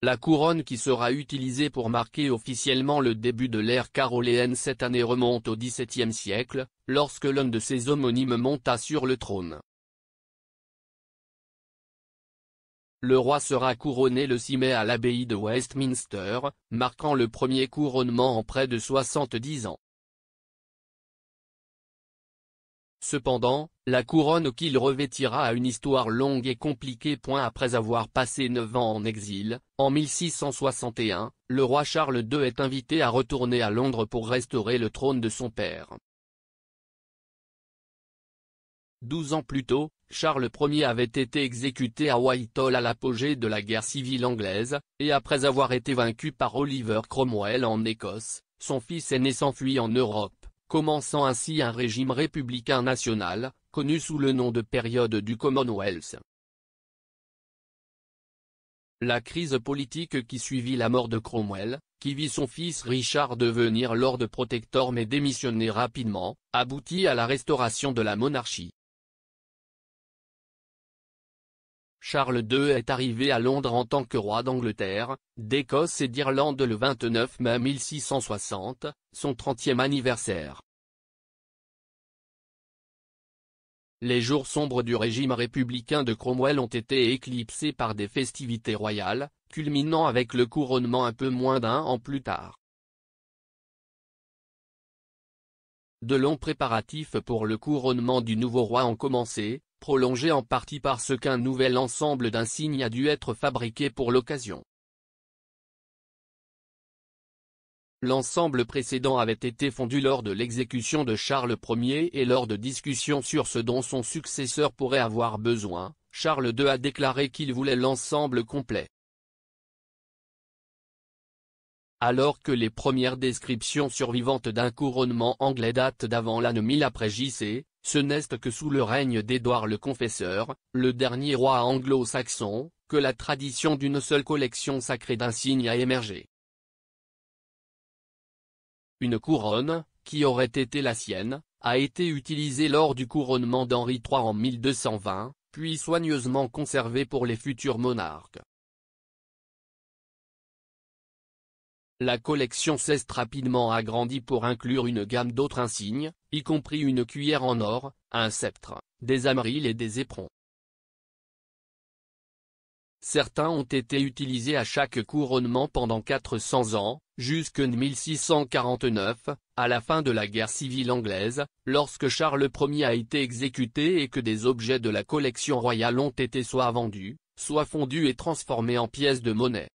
La couronne qui sera utilisée pour marquer officiellement le début de l'ère caroléenne cette année remonte au XVIIe siècle, lorsque l'un de ses homonymes monta sur le trône. Le roi sera couronné le 6 mai à l'abbaye de Westminster, marquant le premier couronnement en près de 70 ans. Cependant, la couronne qu'il revêtira a une histoire longue et compliquée. Après avoir passé 9 ans en exil, en 1661, le roi Charles II est invité à retourner à Londres pour restaurer le trône de son père. 12 ans plus tôt, Charles Ier avait été exécuté à Whitehall à l'apogée de la guerre civile anglaise, et après avoir été vaincu par Oliver Cromwell en Écosse, son fils aîné s'enfuit en Europe, commençant ainsi un régime républicain national, connu sous le nom de période du Commonwealth. La crise politique qui suivit la mort de Cromwell, qui vit son fils Richard devenir Lord Protector mais démissionner rapidement, aboutit à la restauration de la monarchie. Charles II est arrivé à Londres en tant que roi d'Angleterre, d'Écosse et d'Irlande le 29 mai 1660, son 30e anniversaire. Les jours sombres du régime républicain de Cromwell ont été éclipsés par des festivités royales, culminant avec le couronnement un peu moins d'un an plus tard. De longs préparatifs pour le couronnement du nouveau roi ont commencé, prolongés en partie parce qu'un nouvel ensemble d'insignes a dû être fabriqué pour l'occasion. L'ensemble précédent avait été fondu lors de l'exécution de Charles Ier et lors de discussions sur ce dont son successeur pourrait avoir besoin, Charles II a déclaré qu'il voulait l'ensemble complet. Alors que les premières descriptions survivantes d'un couronnement anglais datent d'avant l'an 1000 après J.C., ce n'est que sous le règne d'Édouard le Confesseur, le dernier roi anglo-saxon, que la tradition d'une seule collection sacrée d'insignes a émergé. Une couronne, qui aurait été la sienne, a été utilisée lors du couronnement d'Henri III en 1220, puis soigneusement conservée pour les futurs monarques. La collection s'est rapidement agrandie pour inclure une gamme d'autres insignes, y compris une cuillère en or, un sceptre, des amarils et des éperons. Certains ont été utilisés à chaque couronnement pendant 400 ans, jusqu'en 1649, à la fin de la guerre civile anglaise, lorsque Charles Ier a été exécuté et que des objets de la collection royale ont été soit vendus, soit fondus et transformés en pièces de monnaie.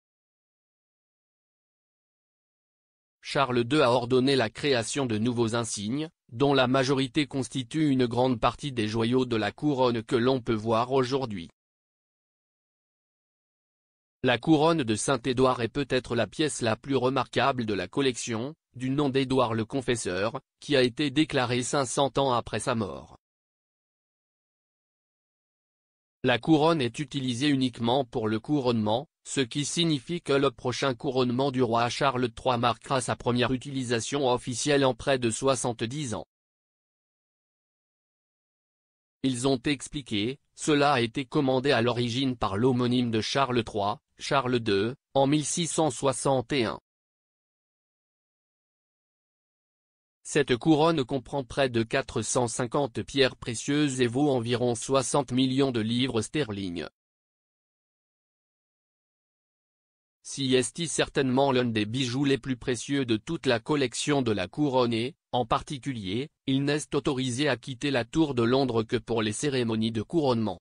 Charles II a ordonné la création de nouveaux insignes, dont la majorité constitue une grande partie des joyaux de la couronne que l'on peut voir aujourd'hui. La couronne de Saint-Édouard est peut-être la pièce la plus remarquable de la collection, du nom d'Édouard le Confesseur, qui a été déclaré 500 ans après sa mort. La couronne est utilisée uniquement pour le couronnement, ce qui signifie que le prochain couronnement du roi Charles III marquera sa première utilisation officielle en près de 70 ans. Ils ont expliqué, cela a été commandé à l'origine par l'homonyme de Charles III, Charles II, en 1661. Cette couronne comprend près de 450 pierres précieuses et vaut environ 60 millions de livres sterling. Si est certainement l'un des bijoux les plus précieux de toute la collection de la couronne et, en particulier, il n'est autorisé à quitter la tour de Londres que pour les cérémonies de couronnement.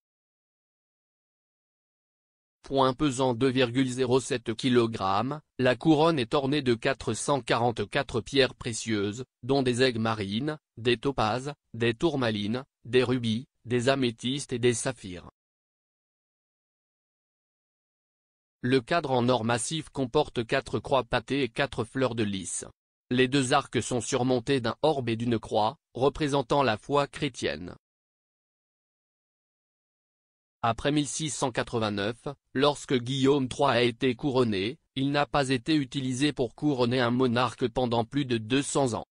Pesant 2,07 kg, la couronne est ornée de 444 pierres précieuses, dont des aigues marines, des topazes, des tourmalines, des rubis, des améthystes et des saphirs. Le cadre en or massif comporte 4 croix pâtées et 4 fleurs de lys. Les deux arcs sont surmontés d'un orbe et d'une croix, représentant la foi chrétienne. Après 1689, lorsque Guillaume III a été couronné, il n'a pas été utilisé pour couronner un monarque pendant plus de 200 ans.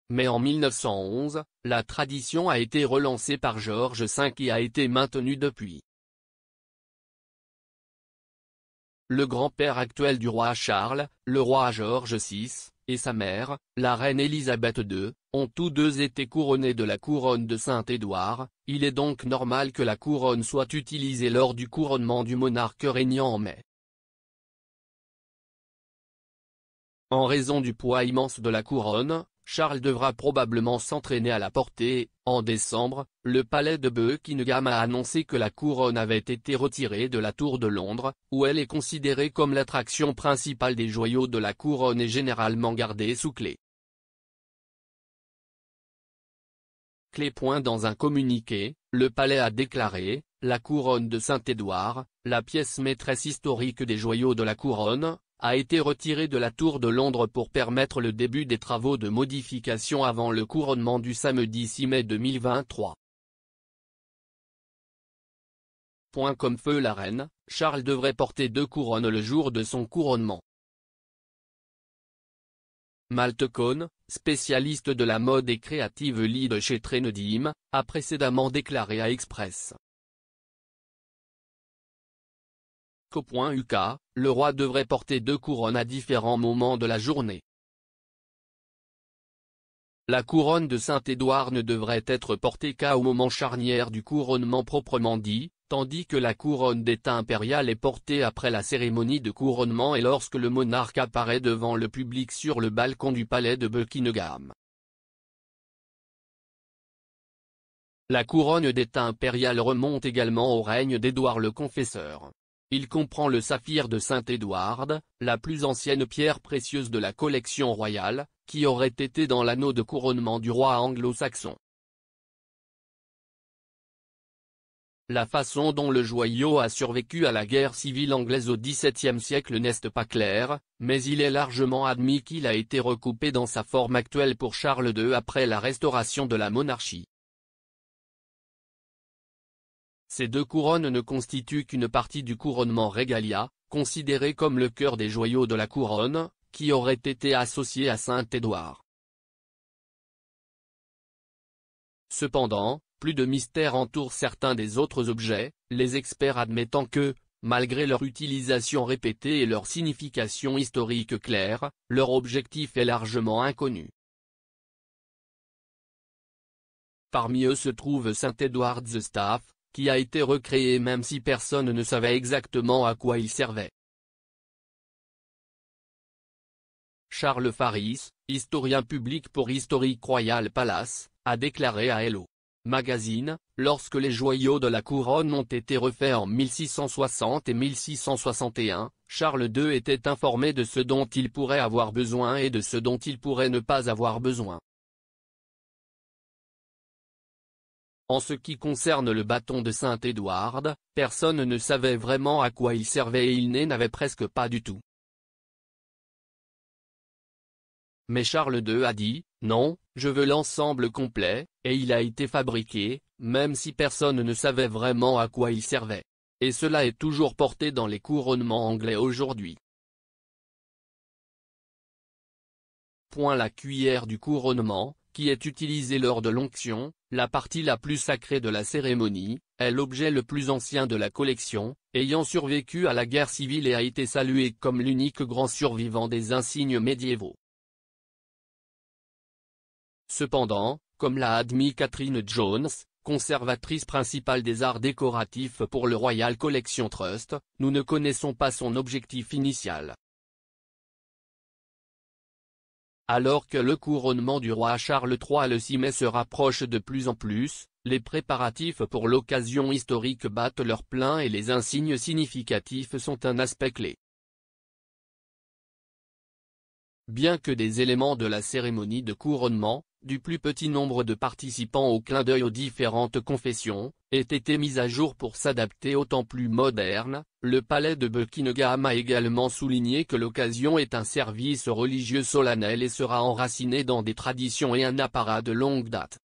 Mais en 1911, la tradition a été relancée par George V et a été maintenue depuis. Le grand-père actuel du roi Charles, le roi George VI, et sa mère, la reine Élisabeth II, ont tous deux été couronnés de la couronne de Saint-Édouard. Il est donc normal que la couronne soit utilisée lors du couronnement du monarque régnant en mai. En raison du poids immense de la couronne, Charles devra probablement s'entraîner à la porter. En décembre, le palais de Buckingham a annoncé que la couronne avait été retirée de la Tour de Londres, où elle est considérée comme l'attraction principale des joyaux de la couronne et généralement gardée sous clé. Dans un communiqué, le palais a déclaré, la couronne de Saint-Édouard, la pièce maîtresse historique des joyaux de la couronne, a été retirée de la Tour de Londres pour permettre le début des travaux de modification avant le couronnement du samedi 6 mai 2023. Comme feu la reine, Charles devrait porter 2 couronnes le jour de son couronnement. Malte Cohn, spécialiste de la mode et creative lead chez Trendyol, a précédemment déclaré à Express. UK, le roi devrait porter 2 couronnes à différents moments de la journée. La couronne de Saint-Édouard ne devrait être portée qu'au moment charnière du couronnement proprement dit, tandis que la couronne d'état impériale est portée après la cérémonie de couronnement et lorsque le monarque apparaît devant le public sur le balcon du palais de Buckingham. La couronne d'état impériale remonte également au règne d'Édouard le Confesseur. Il comprend le saphir de Saint-Édouard, la plus ancienne pierre précieuse de la collection royale, qui aurait été dans l'anneau de couronnement du roi anglo-saxon. La façon dont le joyau a survécu à la guerre civile anglaise au XVIIe siècle n'est pas claire, mais il est largement admis qu'il a été recoupé dans sa forme actuelle pour Charles II après la restauration de la monarchie. Ces 2 couronnes ne constituent qu'une partie du couronnement Regalia, considéré comme le cœur des joyaux de la couronne, qui aurait été associé à Saint-Édouard. Cependant, plus de mystère entoure certains des autres objets, les experts admettant que, malgré leur utilisation répétée et leur signification historique claire, leur objectif est largement inconnu. Parmi eux se trouve Saint-Édouard's Staff, qui a été recréé même si personne ne savait exactement à quoi il servait. Charles Faris, historien public pour Historic Royal Palace, a déclaré à Hello Magazine, lorsque les joyaux de la couronne ont été refaits en 1660 et 1661, Charles II était informé de ce dont il pourrait avoir besoin et de ce dont il pourrait ne pas avoir besoin. En ce qui concerne le bâton de Saint-Édouard, personne ne savait vraiment à quoi il servait et il n'avait presque pas du tout. Mais Charles II a dit, non, je veux l'ensemble complet, et il a été fabriqué, même si personne ne savait vraiment à quoi il servait. Et cela est toujours porté dans les couronnements anglais aujourd'hui. La cuillère du couronnement, qui est utilisée lors de l'onction, la partie la plus sacrée de la cérémonie, est l'objet le plus ancien de la collection, ayant survécu à la guerre civile et a été salué comme l'unique grand survivant des insignes médiévaux. Cependant, comme l'a admis Catherine Jones, conservatrice principale des arts décoratifs pour le Royal Collection Trust, nous ne connaissons pas son objectif initial. Alors que le couronnement du roi Charles III le 6 mai se rapproche de plus en plus, les préparatifs pour l'occasion historique battent leur plein et les insignes significatifs sont un aspect clé. Bien que des éléments de la cérémonie de couronnement, du plus petit nombre de participants au clin d'œil aux différentes confessions, aient été mis à jour pour s'adapter au temps plus moderne, le palais de Buckingham a également souligné que l'occasion est un service religieux solennel et sera enraciné dans des traditions et un apparat de longue date.